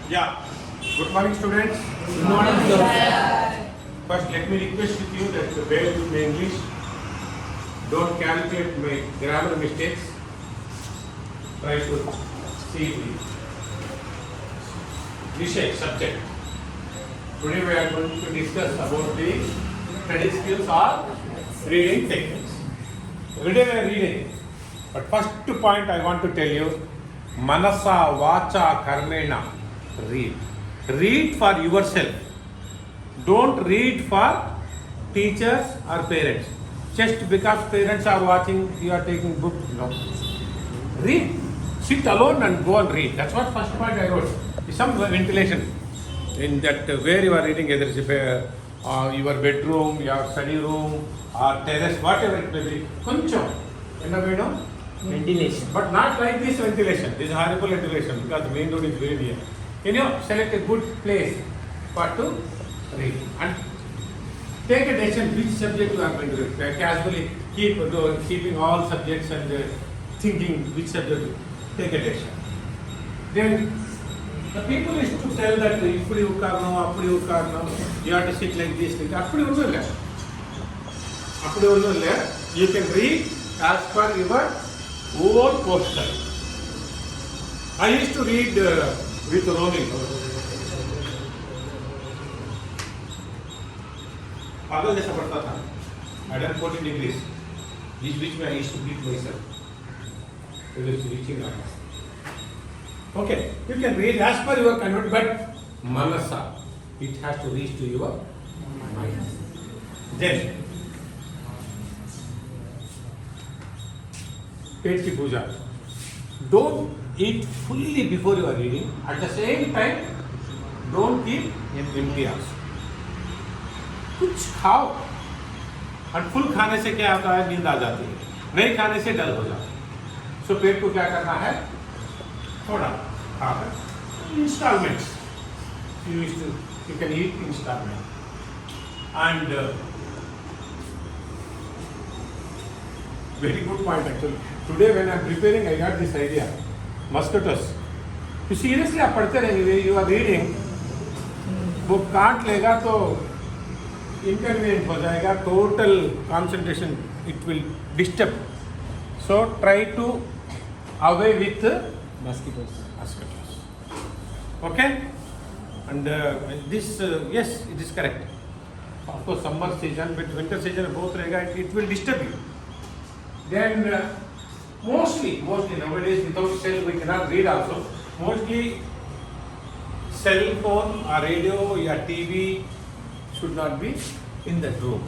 Yeah. Good morning, students. Good morning, sir. First, let me request with you that bear with my English. Don't calculate my grammar mistakes. Try to see the Vishay subject. Today we are going to discuss about the study skills or reading techniques. Every day we are reading. But first point I want to tell you, Manasa Vacha Karmena, read. Read for yourself. Don't read for teachers or parents. Just because parents are watching, you are taking book. No. Read. Sit alone and go and read. That's what first point I wrote. Some ventilation in that where you are reading, either it's your bedroom, your study room, or terrace, whatever it may be. Kuncho. Ventilation. But not like this ventilation. This is horrible ventilation because the main road is very near. Select a good place for to read and take a decision which subject you are going to read. Casually keeping all subjects and thinking which subject to take a decision. Then the people is to tell that you have to sit like this. You can read as per your own posture. I used to read with roaming. पागल जैसा पढ़ता था. I done 14 degrees. Which I used to beat myself. It was reaching out. Okay, you can read as per your convent, but manasa, it has to reach to your mind. Then, pet ki puja. Don't eat fully before you are reading. At the same time, don't keep empty also. कुछ खाओ और full खाने से क्या होता है, नींद आ जाती है. नहीं खाने से डल हो जाता है. सो पेट को क्या करना है, थोड़ा खाकर installments. You can eat installment. And very good point actually. Today when I am preparing, I got this idea. Mosquitoes. You seriously आप पढ़ते रहेंगे, you are reading, वो काट लेगा तो inconvenient हो जाएगा, total concentration it will disturb. So try to away with Mosquitoes. Okay? And this yes, it is correct. Of course, summer season but winter season both रहेगा, it will disturb you. Then mostly nowadays without cell we cannot read also. Mostly cell phone or radio or TV should not be in that room.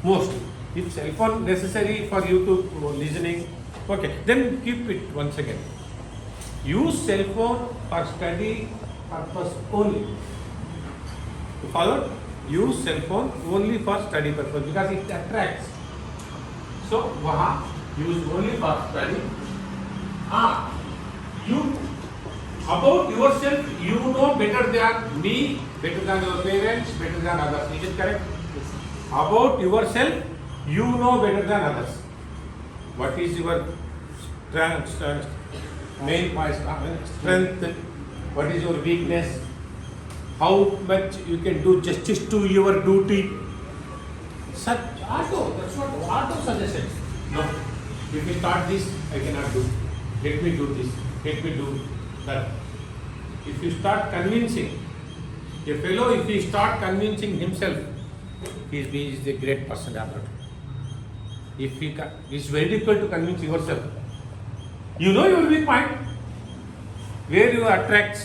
Mostly. If cell phone necessary for you to listening, okay, then keep it once again. Use cell phone for study purpose only. You follow? Use cell phone only for study purpose because it attracts. So, वहाँ use only for study. You about yourself, you know better than me, better than your parents, better than others. Is it correct? About yourself, you know better than others. What is your main strength? What is your weakness? How much you can do justice to your duty? Such that's what auto suggestions. No, if you start this, I cannot do. Let me do this. Let me do that. If you start convincing a fellow, if he start convincing himself, he is a great person. If it's very difficult to convince yourself. You know your weak point, where you attract,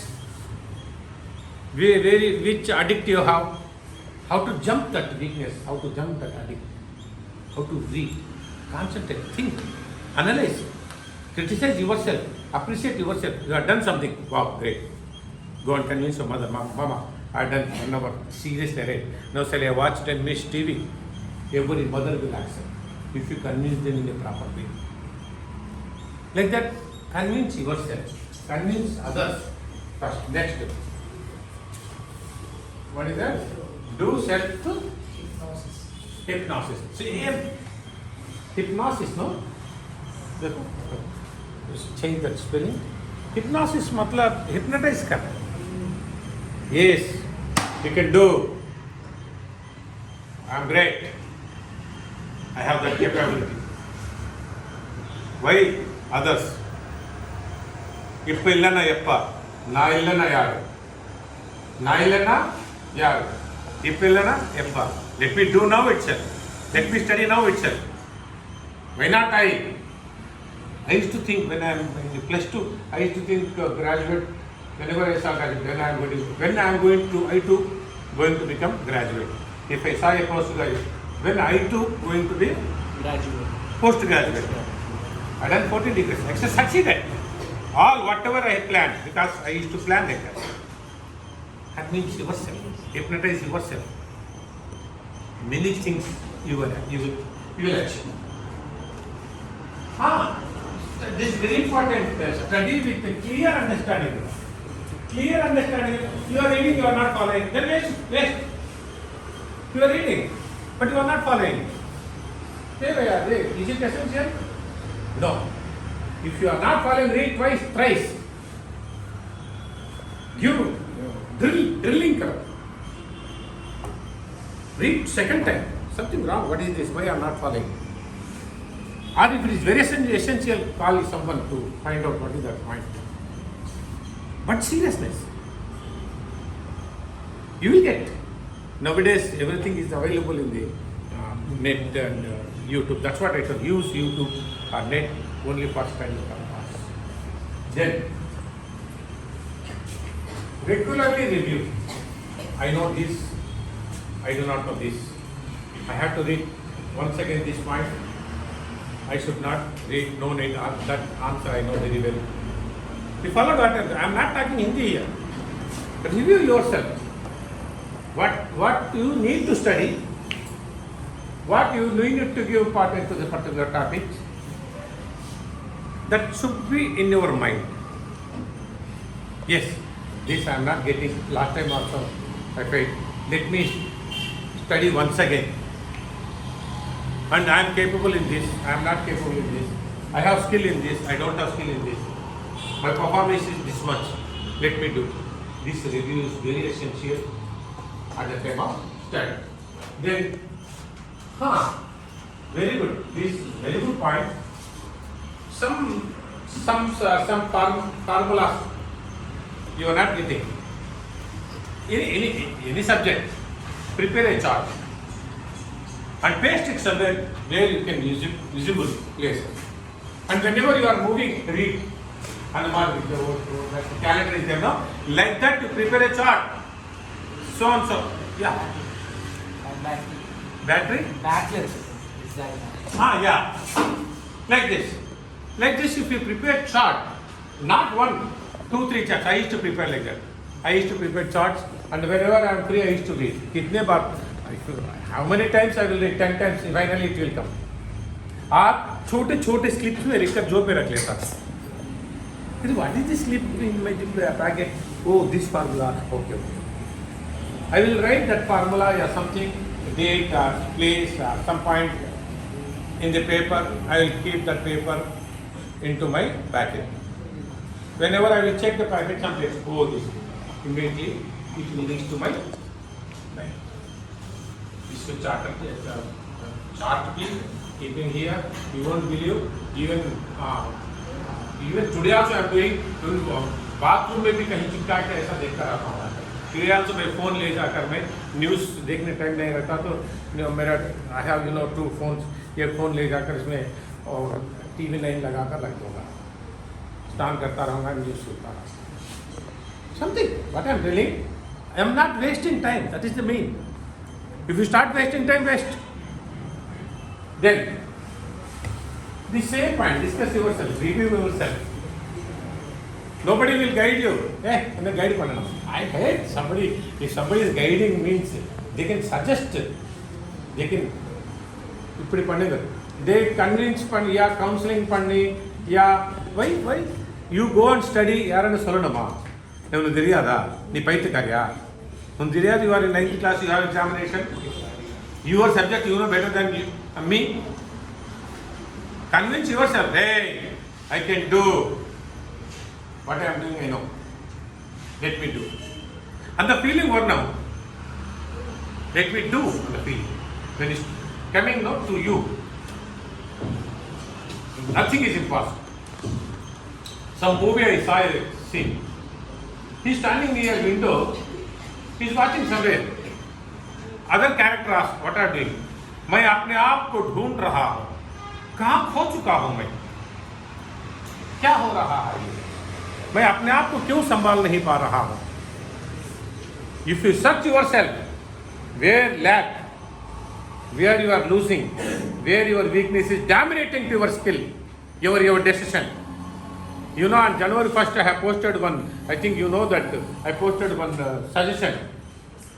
which addict you have, how to jump that weakness, how to jump that addict, how to read, concentrate, think, analyze, criticize yourself, appreciate yourself. You have done something. Wow, great. Go and convince your mother, Mama, I have done 1 hour. Seriously, right? Now, say I watch 10 minutes TV. Every mother will accept if you convince them in a proper way. Like that, convince yourself, convince others first. Next, what is that? Do self-hypnosis. Same hypnosis, no? Just change that spelling. Hypnosis मतलब hypnotize करना. Yes, you can do. I am great. I have that capability. Why others? Ippa illana eppa, na illana yaru. Na illana yaru. Ippa illana eppa. Let me do now itself. Let me study now itself. Why not I? I used to think when I am in plus 2, I used to think graduate, whenever I saw graduate, then I am going to become graduate. If I saw a postgraduate, when I too going to be Graduate. postgraduate. I done 14 degrees. I succeeded. All whatever I had planned, because I used to plan like that. That means yourself. Hypnotize yourself. Many things you will achieve. This is very important. Study with a clear understanding. Clear understanding. You are reading, you are not following. Then waste. You are reading, but you are not following. Is it essential? No. If you are not following, read twice, thrice. Give drilling curve. Read second time. Something wrong. What is this? Why I am not following? Or if it is very essential, call someone to find out what is that point. But seriousness, you will get. Nowadays, everything is available in the net and YouTube. That's what I told. Use YouTube or net only for studying purpose. Then, regularly review. I know this. I do not know this. I have to read once again this point. I should not read, no need, that answer I know very well. You follow that? I am not talking Hindi here. But review yourself. What you need to study, what you need to give importance to the particular topic, that should be in your mind. Yes, this I am not getting. Last time also I felt, let me study once again. And I am capable in this, I am not capable in this. I have skill in this, I don't have skill in this. My performance is this much. Let me do. This review is very essential at the time of study. Then, very good. This is very good point. Some formulas you are not getting. Any subject, prepare a chart and paste it somewhere where you can use it, visible places. And whenever you are moving, read. And the calendar is there now. Like that, you prepare a chart. So and so. Yeah. Battery? Bachelor's. Is that? Yeah. Like this. Like this, if you prepare chart, not 1, 2, 3 charts. I used to prepare like that. I used to prepare charts, and whenever I am free, I used to read. Kitne baar? How many times I will read? 10 times. Finally, it will come. आप छोटे-छोटे slips में लिखकर जोर पे रख लेता था. What is this slip in my packet? Oh, this formula. Okay. I will write that formula or something, date or place or some point in the paper. I will keep that paper into my packet. Whenever I will check the packet, someplace, oh, this immediately it will reach to my mind. This will chart keeping here. You won't believe even today also I am doing bathroom में भी कहीं चिपका के ऐसा देखता रहता हूँ. Today also मैं फ़ोन ले जाकर मैं न्यूज़ देखने टाइम नहीं रहता तो मेरा आई हैव 2 phones. एक फ़ोन ले जाकर इसमें और TV 9 लगाकर रख दूँगा. स्नान करता रहूँगा, न्यूज़ सुनता रहूँगा. Something. What I am telling, I am not wasting time. That is the main. If you start wasting time, waste. Then, the same point, discuss yourself, review yourself. Nobody will guide you. Guide panna. I hate somebody. If somebody is guiding means they can suggest. They can. They convince panni, counseling panni, why? You go and study. Yarana solanama. Evanu theriyada. Nee paithu karya. Unnu theriyadu you are in 9th class. You have examination. Your subject you know better than me. Convince yourself. Hey, I can do. What I am doing, I know. Let me do. And the feeling Varnam, let me do the feeling. When it's coming now to you, nothing is impossible. Some movie I saw a scene. He's standing near window, he's watching somewhere. Other character asks, what are you doing? मैं अपने आप को ढूंढ रहा हूँ, कहाँ खो चुका हूँ मैं, क्या हो रहा है ये, मैं अपने आप को क्यों संभाल नहीं पा रहा हूँ. If you search yourself, where lack, where you are losing, where your weakness is dominating to your skill, your decision. You know, on January 1st I have posted one, I think you know that, I posted one suggestion.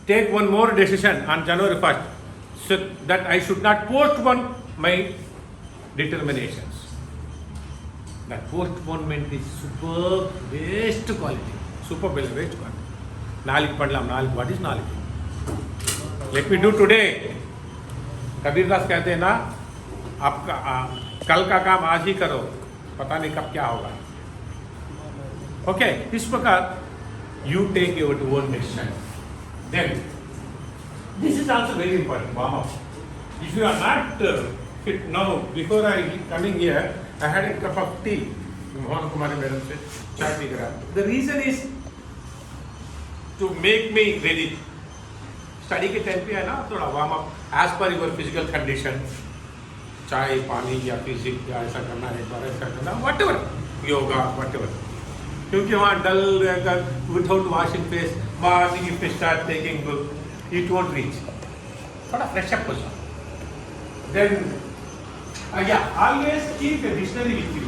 Take one more decision on January 1st, so that I should not postpone my determinations. That postponement is super waste quality. Super waste quality. Nalik padlam, nalik. What is nalik? Let me do today. Kabir Das कहते हैं ना, आपका कल का काम आज ही करो, पता नहीं कब क्या होगा. Okay, इस प्रकार you take your own decision. Then this is also very important. Warm up. If you are not fit now, before I coming here, I had a cup of tea. Mohan Kumari madam से चाय P कर. The reason is to make me ready. Study के time पे है ना थोड़ा warm up as per your physical condition, चाय पानी या फिजिक या ऐसा करना है, एक बार ऐसा करना, what ever yoga what ever. क्योंकि वहाँ डल रहकर without washing face morning if you start taking book it won't reach. थोड़ा फ्रेश अप हो जाओ. देन या always keep a dictionary with you.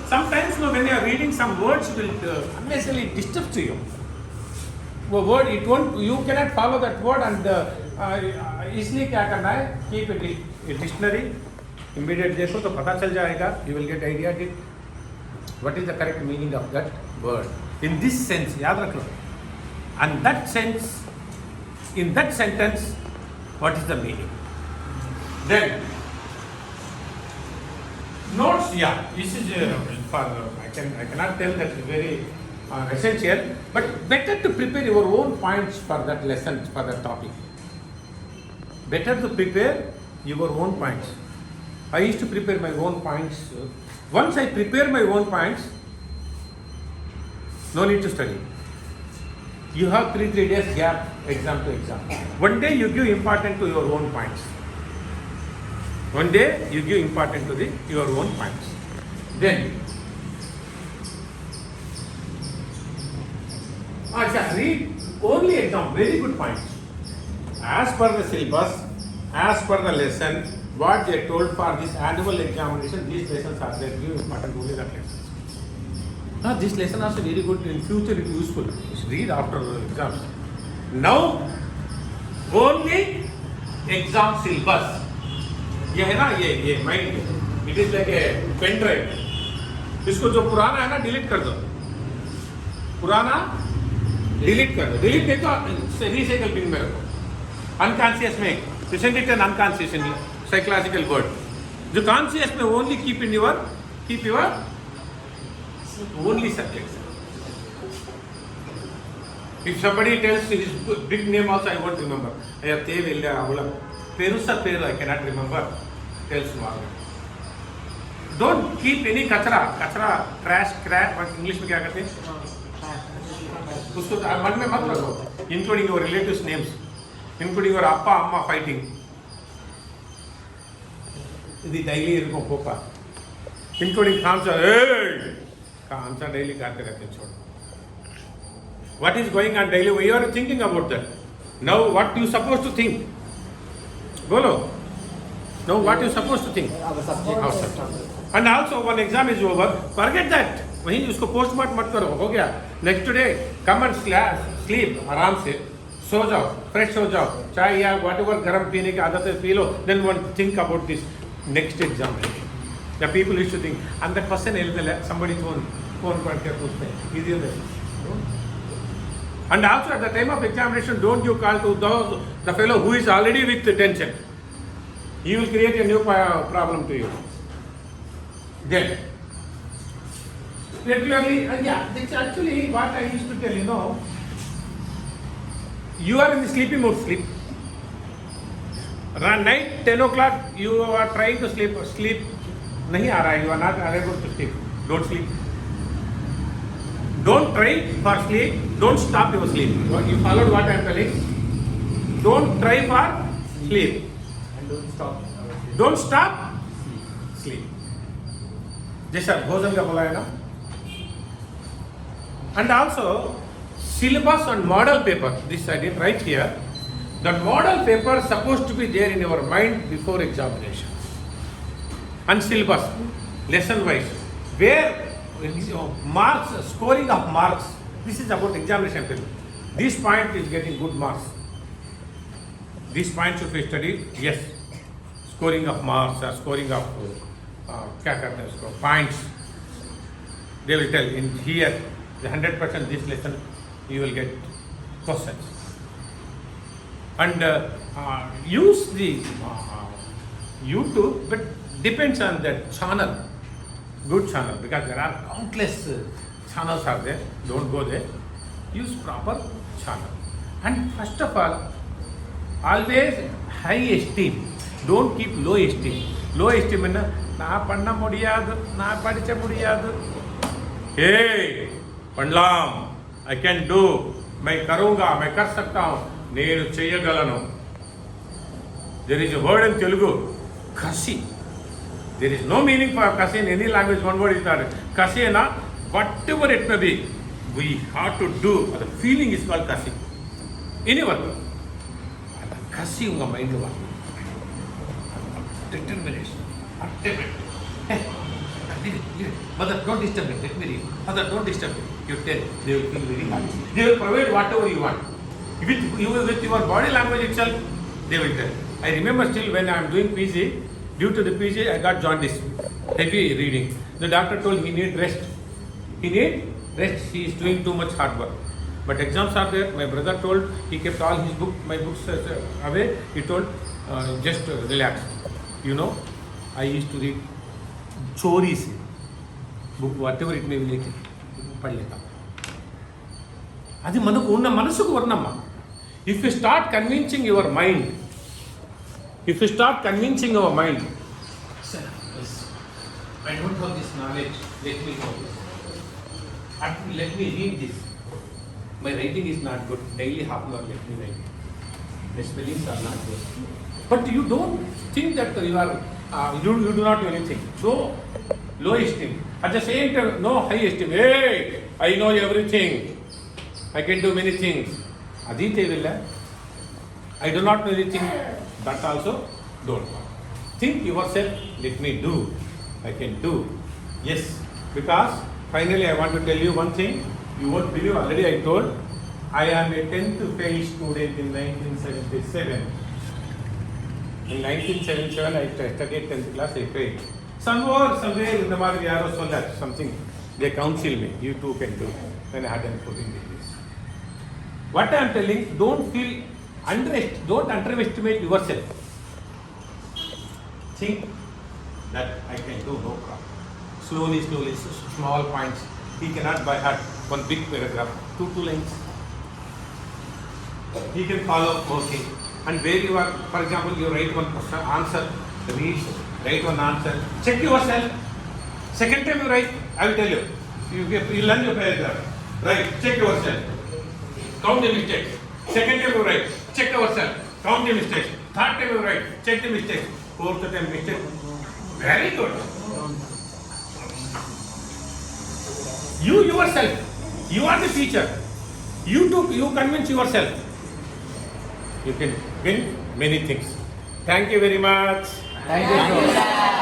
Sometimes no, when you are reading some words will unnecessarily disturb to you. वो word it won't, you cannot follow that word and इसलिए क्या करना है, keep a dictionary, immediate देखो तो पता चल जाएगा, you will get idea कि what is the correct meaning of that word. In this sense, याद रख लो. And that sense, in that sentence, what is the meaning? Then notes, yeah, this is for I cannot tell that is very essential, but better to prepare your own points for that lesson, for that topic. Better to prepare your own points. I used to prepare my own points. Once I prepare my own points, no need to study. You have 3 days gap, exam to exam. One day you give important to your own points. One day you give important to your own points. Then read only exam, very good points. As per the syllabus, as per the lesson, what they told for this annual examination, these lessons are there. Give important only that lessons. Now this lesson also very good, in future it is useful. Just read after the exams. Now only exam syllabus. ये है ना, ये mind, it is like a pen drive. इसको जो पुराना है ना delete कर दो, पुराना डिलीट कर दो. डिलीट नहीं तो रिसाइकल बिन में रखो. अनकॉन्शियस में you send it an unconscious in psychological word. जो conscious में only keep your only subjects. If somebody tells his big name also I won't remember. Perusa Peru I cannot remember. Tells Morgan. Don't keep any kachra, trash, crap. English में क्या कहते हैं? उसको मन में मत रखो. Including your relatives' names, including your appa amma fighting. ఇది డైలీ इनको कोपा. Including खामसा, hey, खामसा daily गाते रहते हैं छोड़. What is going on daily? You are thinking about that. Now what you supposed to think? Bolo. Now what you supposed to think? Our subject. And also one exam is over. Forget that. वहीं उसको पोस्टमार्ट मत करो. हो गया. Next day come and sleep आराम से. सो जाओ, fresh हो जाओ, चाय या whatever गर्म पीने की आदत है P low. Then one think about this next exam. The people used to think and the question somebody phone करके पूछते हैं. Easier than and also at the time of examination, don't you call to the fellow who is already with the tension. He will create a new problem to you. Then, regularly, yeah, that's actually what I used to tell, You are in the sleepy mode, sleep. Night 10 o'clock, you are trying to sleep. Sleep nahi aa raha, you are not unable to sleep. Don't sleep. Don't try for sleep. Don't stop your sleep. You followed what I am telling? Don't try for sleep. And don't stop. Don't stop sleep. जैसा भोजन का बोला है ना. And also syllabus and model paper. This I did right here. The model paper is supposed to be there in your mind before examination. And syllabus, lesson wise, where marks, scoring of marks. This is about examination paper. This point is getting good marks. This point should be studied. Yes, scoring of marks or scoring of क्या कहते हैं उसको points. They will tell in here the 100% this lesson you will get questions. And use the YouTube, but depends on the channel, good channel, because there are countless channels are there. Don't go there. Use proper channel. And first of all, always high esteem. Don't keep low esteem. Low esteem is na panna mudiyadu, na padicha mudiyadu. Hey, Pandlam, I can do. मैं करूँगा, मैं कर सकता हूँ. నేను చేయగలను. There is a word in Telugu, kasi. There is no meaning for kasi in any language. One word is not kasi. Na whatever it may be, we have to do. The feeling is called kasi. Anyone, kasi unga mind lo. Determination. Hey, mother, don't disturb me. Let me read. Mother, don't disturb me. You tell. They will feel very happy. They will provide whatever you want. With your body language itself, they will tell. I remember still when I am doing PG, due to the PG, I got jaundice, heavy reading. The doctor told he need rest. He need rest. He is doing too much hard work. But exams are there. My brother told, he kept all his my books away. He told, just relax. You know, I used to read stories, book, whatever it may be. पढ़ लेता हूँ. అది మనకు ఉన్న మనసుకు Varnamma. If you start convincing your mind, if you start convincing your mind, sir, yes, I don't have this knowledge, let me know this. Let me read this. My writing is not good. Daily half an hour let me write. The spellings are not good. But you don't think that you are, you do not do anything. So, low esteem. At the same time, no high esteem. Hey, I know everything. I can do many things. Adite will. I do not know anything. That also don't. Think yourself. Let me do. I can do. Yes. Because finally I want to tell you one thing. You won't believe. Already I told. I am a 10th fail student in 1977. In 1977 I studied 10th class. I failed. Somewhere in the Mari Yaro Solar something. They counsel me. You too can do. When I had 14 degrees. What I am telling, don't underestimate yourself. Think that I can do no problem. Slowly, small points. He cannot by heart one big paragraph, two lines. He can follow more things. And where you are, for example, you write one question, answer, read, write one answer. Check yourself. Second time you write, I will tell you. You learn your paragraph. Right, check yourself. Count the mistakes. Second time you write, check yourself. Count the mistakes. Third time you write, check the mistakes. Fourth time mistake. Very good. You yourself, you are the teacher. You convince yourself. You can win many things. Thank you very much. Thank you.